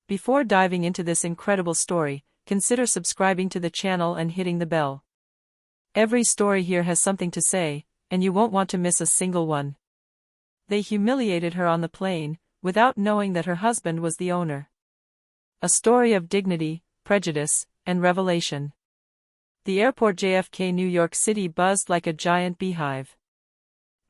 Before diving into this incredible story, consider subscribing to the channel and hitting the bell. Every story here has something to say, and you won't want to miss a single one. They humiliated her on the plane, without knowing that her husband was the owner. A story of dignity, prejudice, and revelation. The airport JFK, New York City buzzed like a giant beehive.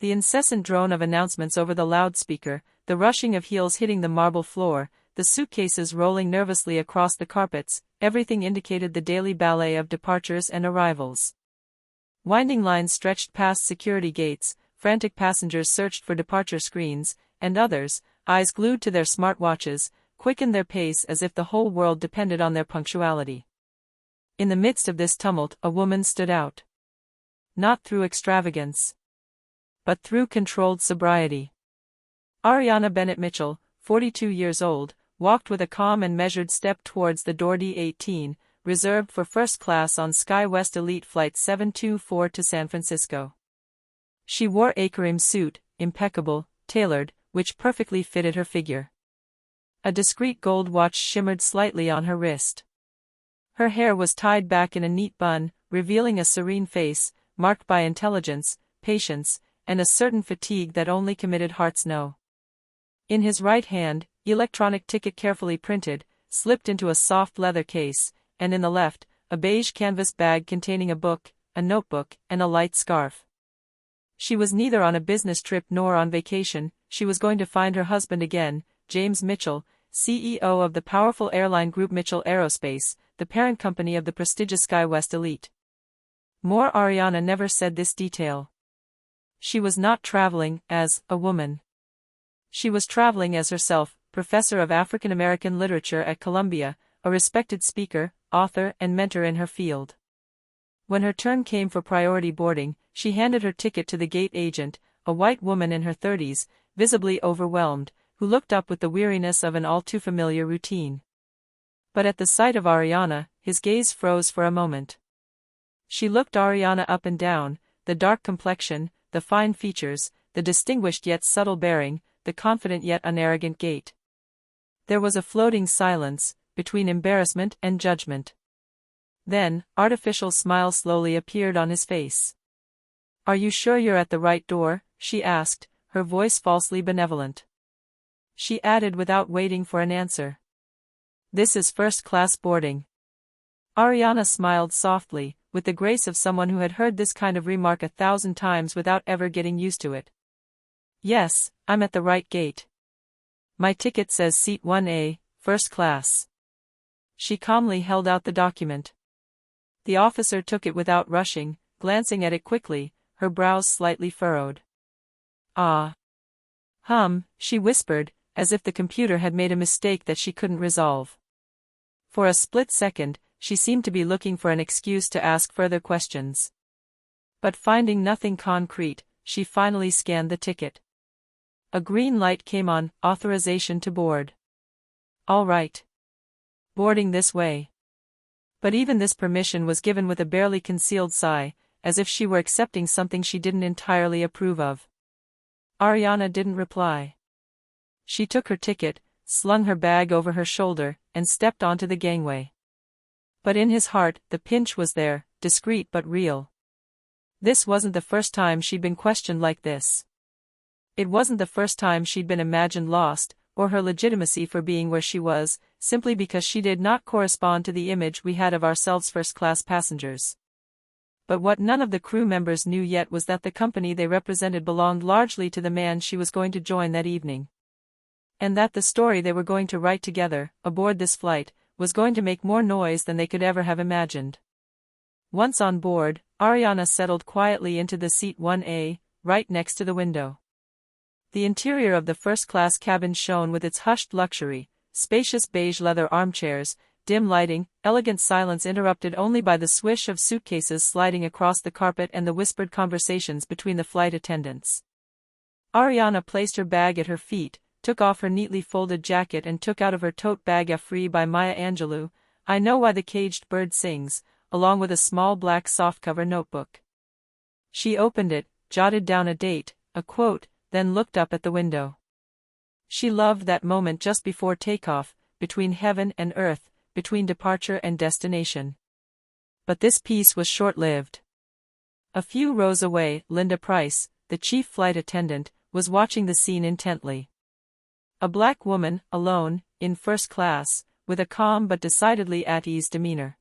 The incessant drone of announcements over the loudspeaker, the rushing of heels hitting the marble floor, the suitcases rolling nervously across the carpets, everything indicated the daily ballet of departures and arrivals. Winding lines stretched past security gates, frantic passengers searched for departure screens, and others, eyes glued to their smartwatches, quickened their pace as if the whole world depended on their punctuality. In the midst of this tumult, a woman stood out. Not through extravagance, but through controlled sobriety. Ariana Bennett Mitchell, 42 years old, walked with a calm and measured step towards the door D-18, reserved for first class on SkyWest Elite Flight 724 to San Francisco. She wore a cream suit, impeccable, tailored, which perfectly fitted her figure. A discreet gold watch shimmered slightly on her wrist. Her hair was tied back in a neat bun, revealing a serene face, marked by intelligence, patience, and a certain fatigue that only committed hearts know. In his right hand, electronic ticket carefully printed, slipped into a soft leather case, and in the left, a beige canvas bag containing a book, a notebook, and a light scarf. She was neither on a business trip nor on vacation. She was going to find her husband again, James Mitchell, CEO of the powerful airline group Mitchell Aerospace, the parent company of the prestigious SkyWest Elite. More, Ariana never said this detail. She was not traveling as a woman. She was traveling as herself, professor of African American literature at Columbia, a respected speaker, author, and mentor in her field. When her turn came for priority boarding, she handed her ticket to the gate agent, a white woman in her 30s, visibly overwhelmed, who looked up with the weariness of an all-too-familiar routine. But at the sight of Ariana, his gaze froze for a moment. She looked Ariana up and down, the dark complexion, the fine features, the distinguished yet subtle bearing, the confident yet unarrogant gait. There was a floating silence, between embarrassment and judgment. Then, artificial smile slowly appeared on his face. "Are you sure you're at the right door?" she asked, her voice falsely benevolent. She added without waiting for an answer. "This is first-class boarding." Ariana smiled softly, with the grace of someone who had heard this kind of remark 1,000 times without ever getting used to it. "Yes, I'm at the right gate. My ticket says Seat 1A, First Class." She calmly held out the document. The officer took it without rushing, glancing at it quickly, her brows slightly furrowed. "Ah. She whispered, as if the computer had made a mistake that she couldn't resolve. For a split second, she seemed to be looking for an excuse to ask further questions. But finding nothing concrete, she finally scanned the ticket. A green light came on, authorization to board. All right. Boarding this way. But even this permission was given with a barely concealed sigh, as if she were accepting something she didn't entirely approve of. Ariana didn't reply. She took her ticket, slung her bag over her shoulder, and stepped onto the gangway. But in his heart, the pinch was there, discreet but real. This wasn't the first time she'd been questioned like this. It wasn't the first time she'd been imagined lost, or her legitimacy for being where she was, simply because she did not correspond to the image we had of ourselves first-class passengers. But what none of the crew members knew yet was that the company they represented belonged largely to the man she was going to join that evening. And that the story they were going to write together, aboard this flight, was going to make more noise than they could ever have imagined. Once on board, Ariana settled quietly into the seat 1A, right next to the window. The interior of the first-class cabin shone with its hushed luxury, spacious beige leather armchairs, dim lighting, elegant silence interrupted only by the swish of suitcases sliding across the carpet and the whispered conversations between the flight attendants. Ariana placed her bag at her feet, took off her neatly folded jacket and took out of her tote bag a Free by Maya Angelou, I Know Why the Caged Bird Sings, along with a small black softcover notebook. She opened it, jotted down a date, a quote, then looked up at the window. She loved that moment just before takeoff, between heaven and earth, between departure and destination. But this peace was short-lived. A few rows away, Linda Price, the chief flight attendant, was watching the scene intently. A black woman, alone, in first class, with a calm but decidedly at-ease demeanor.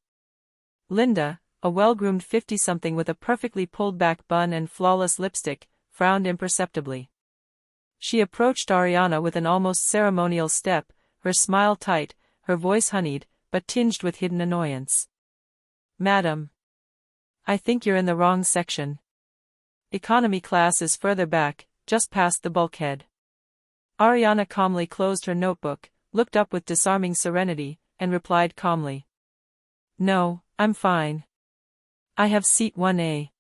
Linda, a well-groomed 50-something with a perfectly pulled-back bun and flawless lipstick, frowned imperceptibly. She approached Ariana with an almost ceremonial step, her smile tight, her voice honeyed, but tinged with hidden annoyance. "Madam, I think you're in the wrong section. Economy class is further back, just past the bulkhead." Ariana calmly closed her notebook, looked up with disarming serenity, and replied calmly. "No, I'm fine. I have seat 1A.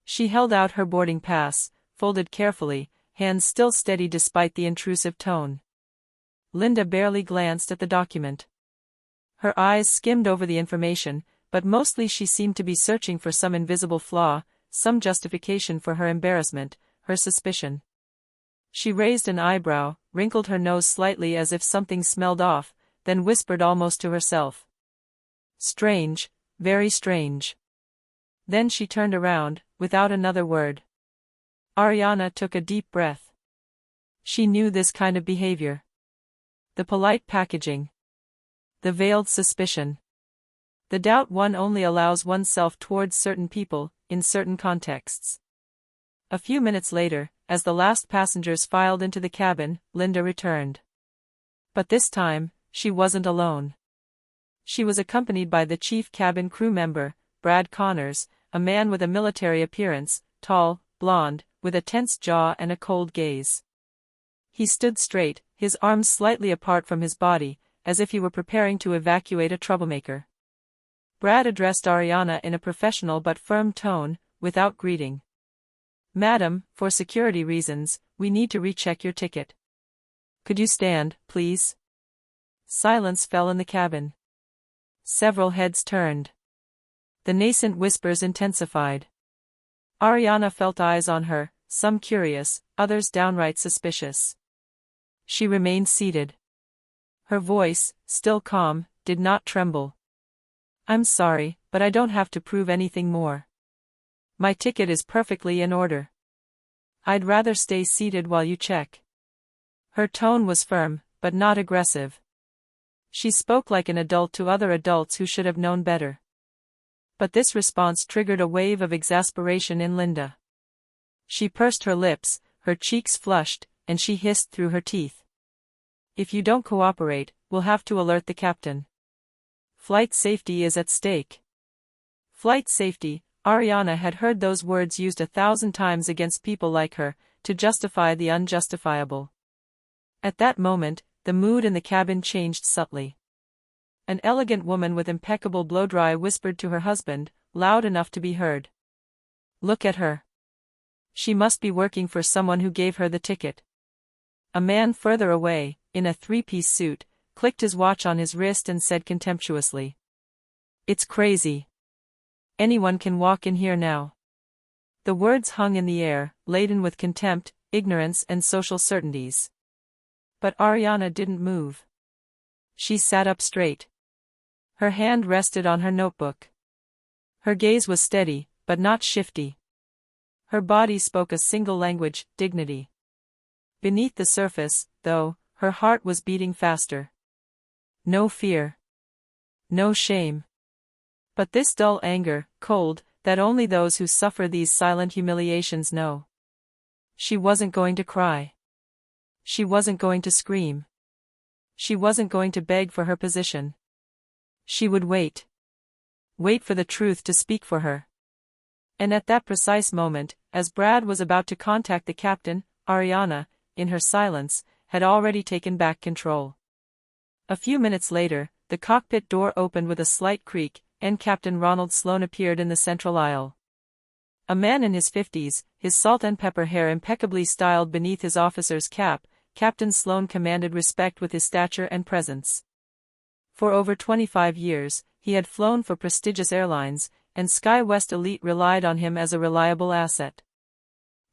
She held out her boarding pass, folded carefully, hands still steady despite the intrusive tone. Linda barely glanced at the document. Her eyes skimmed over the information, but mostly she seemed to be searching for some invisible flaw, some justification for her embarrassment, her suspicion. She raised an eyebrow, wrinkled her nose slightly as if something smelled off, then whispered almost to herself. "Strange, very strange." Then she turned around, without another word. Ariana took a deep breath. She knew this kind of behavior. The polite packaging. The veiled suspicion. The doubt one only allows oneself towards certain people, in certain contexts. A few minutes later, as the last passengers filed into the cabin, Linda returned. But this time, she wasn't alone. She was accompanied by the chief cabin crew member, Brad Connors, a man with a military appearance, tall, blond, with a tense jaw and a cold gaze. He stood straight, his arms slightly apart from his body, as if he were preparing to evacuate a troublemaker. Brad addressed Ariana in a professional but firm tone, without greeting. "Madam, for security reasons, we need to recheck your ticket. Could you stand, please?" Silence fell in the cabin. Several heads turned. The nascent whispers intensified. Ariana felt eyes on her, some curious, others downright suspicious. She remained seated. Her voice, still calm, did not tremble. "I'm sorry, but I don't have to prove anything more. My ticket is perfectly in order. I'd rather stay seated while you check." Her tone was firm, but not aggressive. She spoke like an adult to other adults who should have known better. But this response triggered a wave of exasperation in Linda. She pursed her lips, her cheeks flushed, and she hissed through her teeth. "If you don't cooperate, we'll have to alert the captain. Flight safety is at stake." Flight safety, Ariana had heard those words used 1,000 times against people like her, to justify the unjustifiable. At that moment, the mood in the cabin changed subtly. An elegant woman with impeccable blow-dry whispered to her husband, loud enough to be heard. "Look at her. She must be working for someone who gave her the ticket." A man further away, in a three-piece suit, clicked his watch on his wrist and said contemptuously, "It's crazy. Anyone can walk in here now." The words hung in the air, laden with contempt, ignorance and social certainties. But Ariana didn't move. She sat up straight. Her hand rested on her notebook. Her gaze was steady, but not shifty. Her body spoke a single language, dignity. Beneath the surface, though, her heart was beating faster. No fear. No shame. But this dull anger, cold, that only those who suffer these silent humiliations know. She wasn't going to cry. She wasn't going to scream. She wasn't going to beg for her position. She would wait. Wait for the truth to speak for her. And at that precise moment, as Brad was about to contact the captain, Ariana, in her silence, had already taken back control. A few minutes later, the cockpit door opened with a slight creak, and Captain Ronald Sloan appeared in the central aisle. A man in his 50s, his salt and pepper hair impeccably styled beneath his officer's cap, Captain Sloan commanded respect with his stature and presence. For over 25 years, he had flown for prestigious airlines, and SkyWest Elite relied on him as a reliable asset.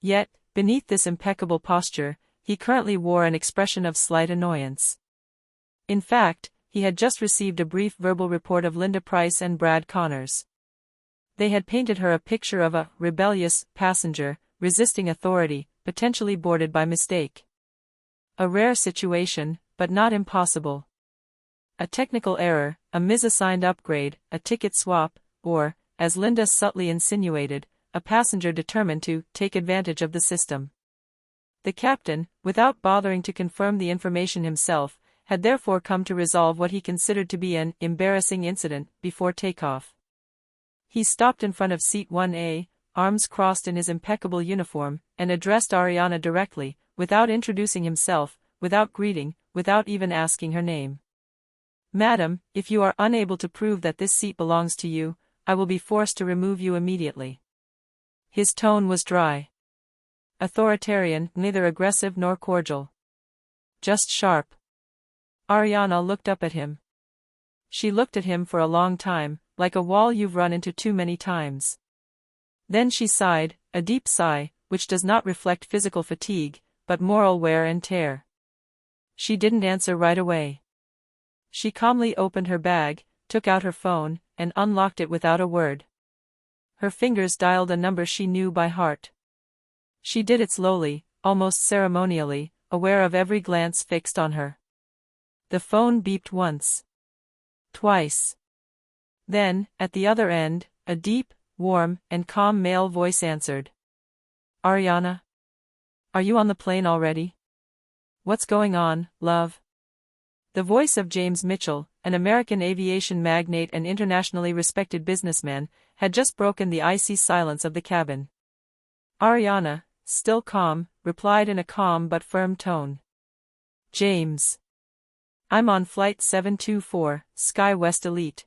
Yet, beneath this impeccable posture, he currently wore an expression of slight annoyance. In fact, he had just received a brief verbal report of Linda Price and Brad Connors. They had painted her a picture of a rebellious passenger, resisting authority, potentially boarded by mistake. A rare situation, but not impossible. A technical error, a misassigned upgrade, a ticket swap, or, as Linda subtly insinuated, a passenger determined to take advantage of the system. The captain, without bothering to confirm the information himself, had therefore come to resolve what he considered to be an embarrassing incident before takeoff. He stopped in front of seat 1A, arms crossed in his impeccable uniform, and addressed Ariana directly, without introducing himself, without greeting, without even asking her name. "Madam, if you are unable to prove that this seat belongs to you, I will be forced to remove you immediately." His tone was dry. Authoritarian, neither aggressive nor cordial. Just sharp. Ariana looked up at him. She looked at him for a long time, like a wall you've run into too many times. Then she sighed, a deep sigh, which does not reflect physical fatigue, but moral wear and tear. She didn't answer right away. She calmly opened her bag, took out her phone, and unlocked it without a word. Her fingers dialed a number she knew by heart. She did it slowly, almost ceremonially, aware of every glance fixed on her. The phone beeped once. Twice. Then, at the other end, a deep, warm, and calm male voice answered. "Ariana? Are you on the plane already? What's going on, love?" The voice of James Mitchell, an American aviation magnate and internationally respected businessman, had just broken the icy silence of the cabin. Ariana, still calm, replied in a calm but firm tone. "James. I'm on Flight 724, Sky West Elite.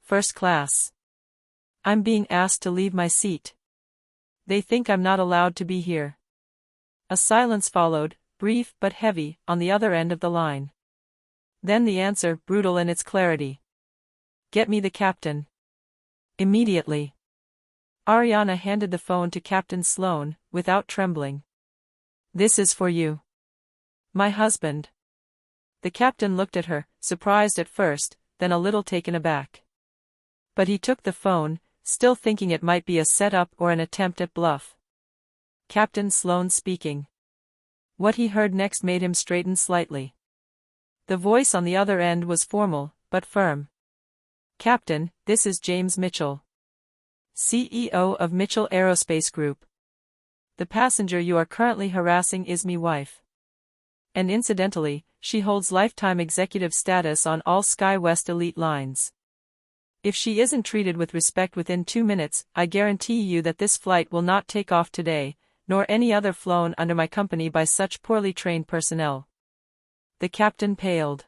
First class. I'm being asked to leave my seat. They think I'm not allowed to be here." A silence followed, brief but heavy, on the other end of the line. Then the answer, brutal in its clarity. "Get me the captain. Immediately." Ariana handed the phone to Captain Sloan, without trembling. "This is for you. My husband." The captain looked at her, surprised at first, then a little taken aback. But he took the phone, still thinking it might be a setup or an attempt at bluff. Captain Sloan speaking. What he heard next made him straighten slightly. The voice on the other end was formal, but firm. "Captain, this is James Mitchell, CEO of Mitchell Aerospace Group. The passenger you are currently harassing is me wife. And incidentally, she holds lifetime executive status on all Sky West Elite lines. If she isn't treated with respect within 2 minutes, I guarantee you that this flight will not take off today, nor any other flown under my company by such poorly trained personnel." The captain paled.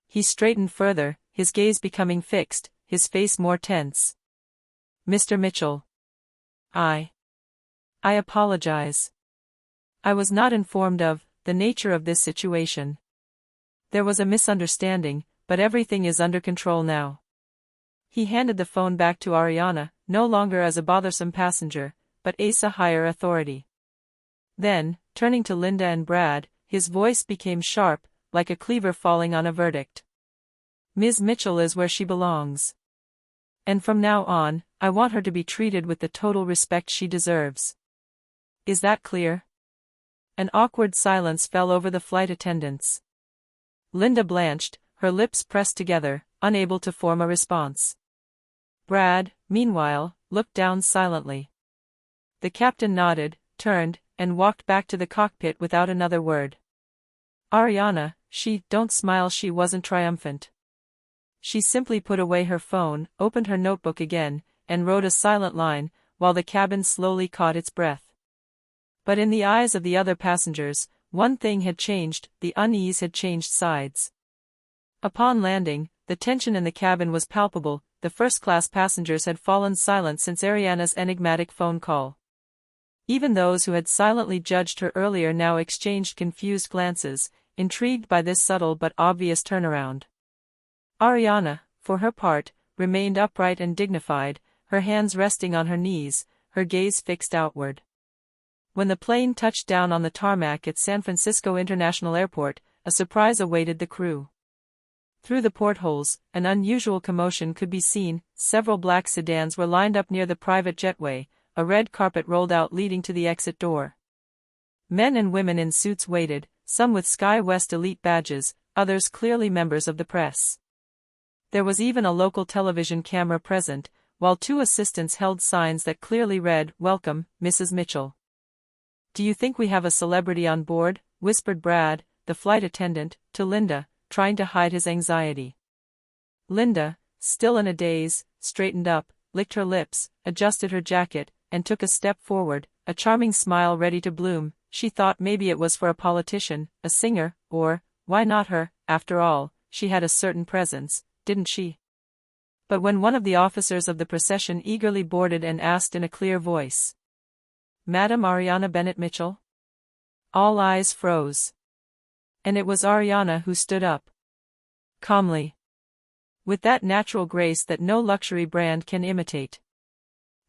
He straightened further, his gaze becoming fixed, his face more tense. "Mr. Mitchell. I apologize. I was not informed of the nature of this situation. There was a misunderstanding, but everything is under control now." He handed the phone back to Ariana, no longer as a bothersome passenger, but as a higher authority. Then, turning to Linda and Brad, his voice became sharp, like a cleaver falling on a verdict. "Ms. Mitchell is where she belongs. And from now on, I want her to be treated with the total respect she deserves. Is that clear?" An awkward silence fell over the flight attendants. Linda blanched, her lips pressed together, unable to form a response. Brad, meanwhile, looked down silently. The captain nodded, turned, and walked back to the cockpit without another word. Ariana, don't smile, she wasn't triumphant. She simply put away her phone, opened her notebook again, and wrote a silent line, while the cabin slowly caught its breath. But in the eyes of the other passengers, one thing had changed, the unease had changed sides. Upon landing, the tension in the cabin was palpable, the first-class passengers had fallen silent since Ariana's enigmatic phone call. Even those who had silently judged her earlier now exchanged confused glances, intrigued by this subtle but obvious turnaround. Ariana, for her part, remained upright and dignified, her hands resting on her knees, her gaze fixed outward. When the plane touched down on the tarmac at San Francisco International Airport, a surprise awaited the crew. Through the portholes, an unusual commotion could be seen. Several black sedans were lined up near the private jetway, a red carpet rolled out leading to the exit door. Men and women in suits waited, some with Sky West elite badges, others clearly members of the press. There was even a local television camera present, while two assistants held signs that clearly read, "Welcome, Mrs. Mitchell." "Do you think we have a celebrity on board?" whispered Brad, the flight attendant, to Linda, trying to hide his anxiety. Linda, still in a daze, straightened up, licked her lips, adjusted her jacket, and took a step forward, a charming smile ready to bloom. She thought maybe it was for a politician, a singer, or, why not her? After all, she had a certain presence, didn't she? But when one of the officers of the procession eagerly boarded and asked in a clear voice, "Madam Ariana Bennett Mitchell?" all eyes froze. And it was Ariana who stood up. Calmly. With that natural grace that no luxury brand can imitate.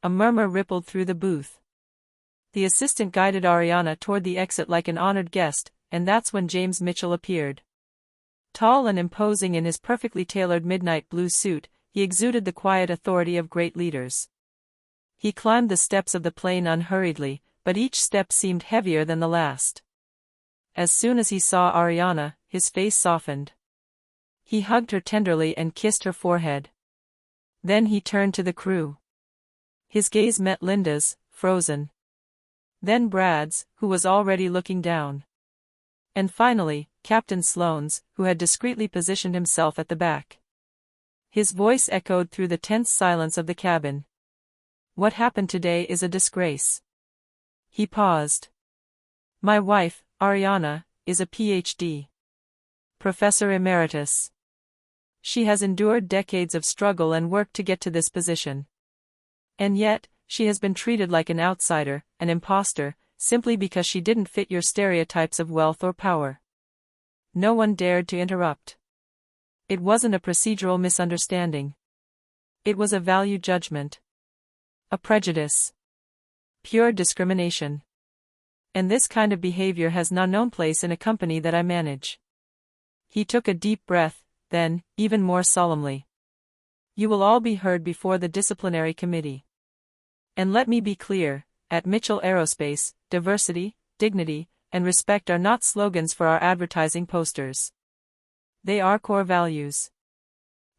A murmur rippled through the booth. The assistant guided Ariana toward the exit like an honored guest, and that's when James Mitchell appeared. Tall and imposing in his perfectly tailored midnight blue suit, he exuded the quiet authority of great leaders. He climbed the steps of the plane unhurriedly, but each step seemed heavier than the last. As soon as he saw Ariana, his face softened. He hugged her tenderly and kissed her forehead. Then he turned to the crew. His gaze met Linda's, frozen. Then Brad's, who was already looking down. And finally, Captain Sloane's, who had discreetly positioned himself at the back. His voice echoed through the tense silence of the cabin. "What happened today is a disgrace." He paused. "My wife, Ariana, is a PhD. Professor Emeritus. She has endured decades of struggle and work to get to this position. And yet, she has been treated like an outsider, an imposter, simply because she didn't fit your stereotypes of wealth or power." No one dared to interrupt. It wasn't a procedural misunderstanding. It was a value judgment. A prejudice. Pure discrimination. And this kind of behavior has no place in a company that I manage. He took a deep breath, then, even more solemnly. "You will all be heard before the disciplinary committee. And let me be clear, at Mitchell Aerospace, diversity, dignity, and respect are not slogans for our advertising posters. They are core values.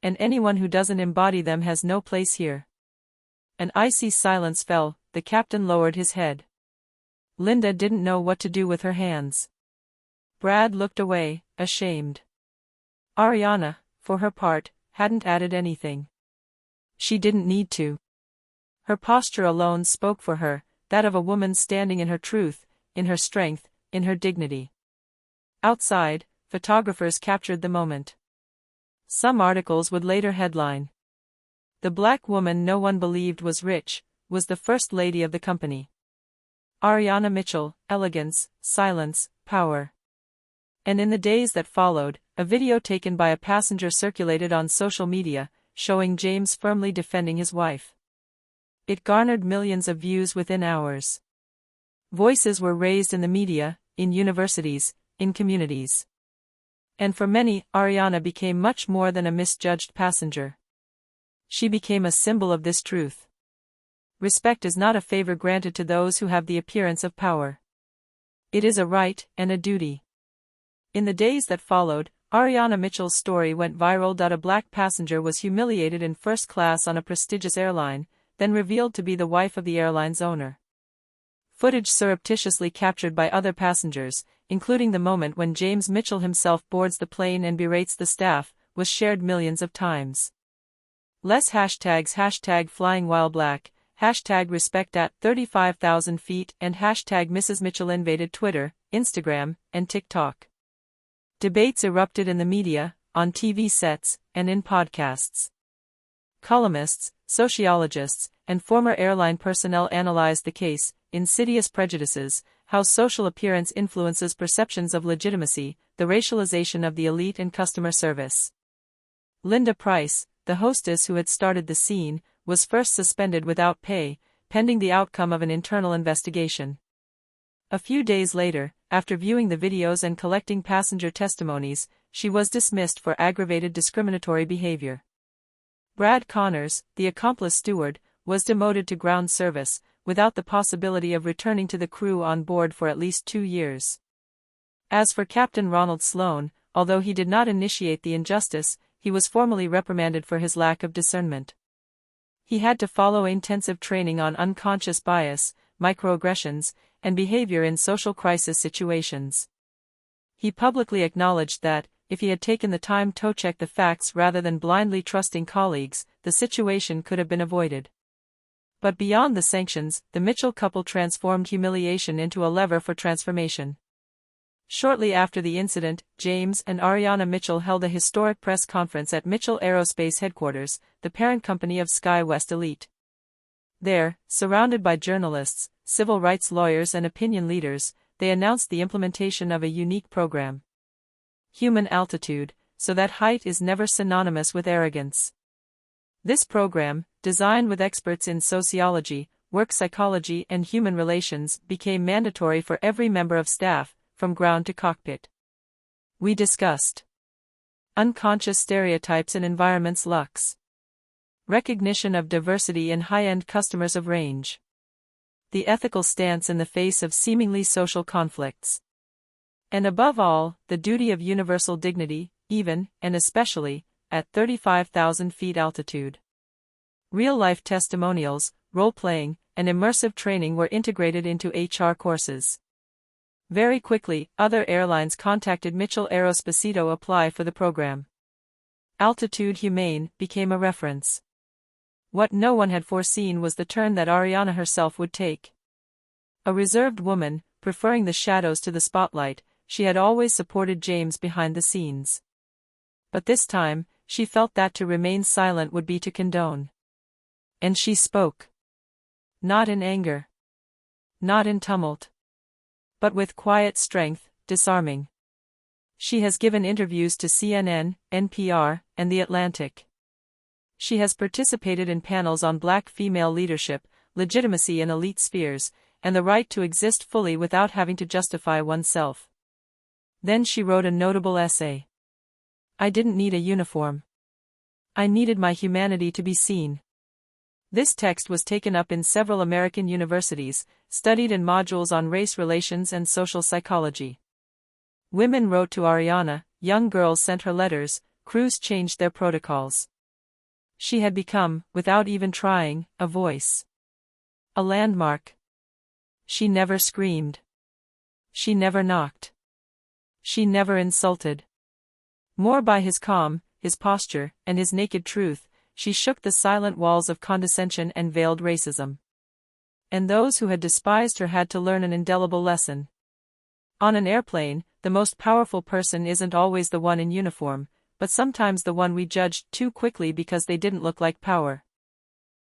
And anyone who doesn't embody them has no place here." An icy silence fell, the captain lowered his head. Linda didn't know what to do with her hands. Brad looked away, ashamed. Ariana, for her part, hadn't added anything. She didn't need to. Her posture alone spoke for her, that of a woman standing in her truth, in her strength, in her dignity. Outside, photographers captured the moment. Some articles would later headline, "The black woman no one believed was rich, was the first lady of the company. Ariana Mitchell, elegance, silence, power." And in the days that followed, a video taken by a passenger circulated on social media, showing James firmly defending his wife. It garnered millions of views within hours. Voices were raised in the media, in universities, in communities. And for many, Ariana became much more than a misjudged passenger. She became a symbol of this truth. Respect is not a favor granted to those who have the appearance of power. It is a right and a duty. In the days that followed, Ariana Mitchell's story went viral. A black passenger was humiliated in first class on a prestigious airline, then revealed to be the wife of the airline's owner. Footage surreptitiously captured by other passengers, including the moment when James Mitchell himself boards the plane and berates the staff, was shared millions of times. Less hashtags #FlyingWhileBlack, #respect at 35,000 feet and #Mrs. Mitchell invaded Twitter, Instagram, and TikTok. Debates erupted in the media, on TV sets, and in podcasts. Columnists, sociologists, and former airline personnel analyzed the case, insidious prejudices, how social appearance influences perceptions of legitimacy, the racialization of the elite and customer service. Linda Price, the hostess who had started the scene, was first suspended without pay, pending the outcome of an internal investigation. A few days later, after viewing the videos and collecting passenger testimonies, she was dismissed for aggravated discriminatory behavior. Brad Connors, the accomplice steward, was demoted to ground service, without the possibility of returning to the crew on board for at least 2 years. As for Captain Ronald Sloan, although he did not initiate the injustice, he was formally reprimanded for his lack of discernment. He had to follow intensive training on unconscious bias, microaggressions, and behavior in social crisis situations. He publicly acknowledged that, if he had taken the time to check the facts rather than blindly trusting colleagues, the situation could have been avoided. But beyond the sanctions, the Mitchell couple transformed humiliation into a lever for transformation. Shortly after the incident, James and Ariana Mitchell held a historic press conference at Mitchell Aerospace headquarters, the parent company of SkyWest Elite. There, surrounded by journalists, civil rights lawyers and opinion leaders, they announced the implementation of a unique program. Human altitude, so that height is never synonymous with arrogance. This program, designed with experts in sociology, work psychology and human relations, became mandatory for every member of staff, from ground to cockpit. We discussed unconscious stereotypes in environments lux, recognition of diversity in high-end customers of range, the ethical stance in the face of seemingly social conflicts, and above all, the duty of universal dignity, even, and especially, at 35,000 feet altitude. Real-life testimonials, role-playing, and immersive training were integrated into HR courses. Very quickly, other airlines contacted Mitchell Aerospace to apply for the program. Altitude Humane became a reference. What no one had foreseen was the turn that Ariana herself would take. A reserved woman, preferring the shadows to the spotlight, she had always supported James behind the scenes. But this time, she felt that to remain silent would be to condone. And she spoke. Not in anger. Not in tumult. But with quiet strength, disarming. She has given interviews to CNN, NPR, and The Atlantic. She has participated in panels on Black female leadership, legitimacy in elite spheres, and the right to exist fully without having to justify oneself. Then she wrote a notable essay. I didn't need a uniform. I needed my humanity to be seen. This text was taken up in several American universities, studied in modules on race relations and social psychology. Women wrote to Ariana, young girls sent her letters, crews changed their protocols. She had become, without even trying, a voice. A landmark. She never screamed. She never knocked. She never insulted. More by his calm, his posture, and his naked truth, she shook the silent walls of condescension and veiled racism. And those who had despised her had to learn an indelible lesson. On an airplane, the most powerful person isn't always the one in uniform, but sometimes the one we judged too quickly because they didn't look like power.